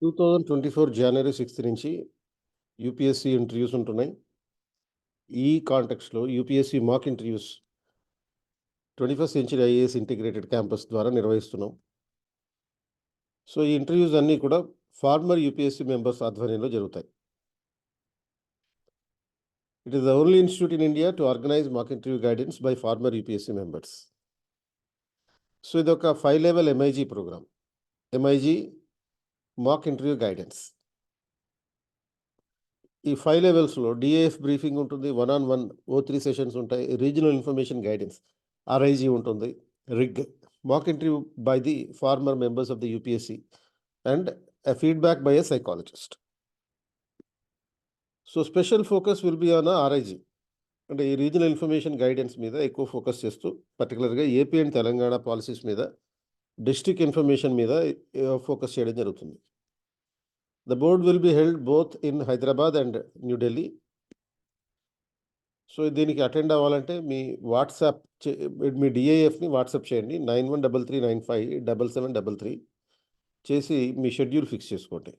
2024 జనవరి 6 నుంచి UPSC interviews ఉంటున్నాయి. ఈ కాంటెక్స్ట్‌లో UPSC mock interviews 21st century IAS integrated campus ద్వారా నిర్వహిస్తున్నాం. సో, ఈ ఇంటర్వ్యూస్ అన్నీ కూడా ఫార్మర్ యూపీఎస్సీ మెంబర్స్ ఆధ్వర్యంలో జరుగుతాయి. It is the only institute in India to organise mock interview guidance by former UPSC members. So, ఇదొక 5 level MIG programme. MIG mock interview guidance. ఈ 5 లెవెల్స్‌లో డీఏఎఫ్ బ్రీఫింగ్ ఉంటుంది. 1-on-1 O3 సెషన్స్ ఉంటాయి. Regional information guidance RIG ఉంటుంది. RIG mock interview by the former members of the UPSC and a feedback by a psychologist. So, special focus will be on RIG. అంటే ఈ regional information guidance మీద ఎక్కువ focus చేస్తూ పర్టిక్యులర్‌గా AP and Telangana policies మీద, district information మీద focus చేయడం జరుగుతుంది. The board will be held both in Hyderabad and New Delhi. So, దీనికి అటెండ్ అవ్వాలంటే మీ వాట్సాప్ మీ డీఐఎఫ్‌ని వాట్సాప్ చేయండి. 9133957733 చేసి మీ షెడ్యూల్ ఫిక్స్ చేసుకోండి.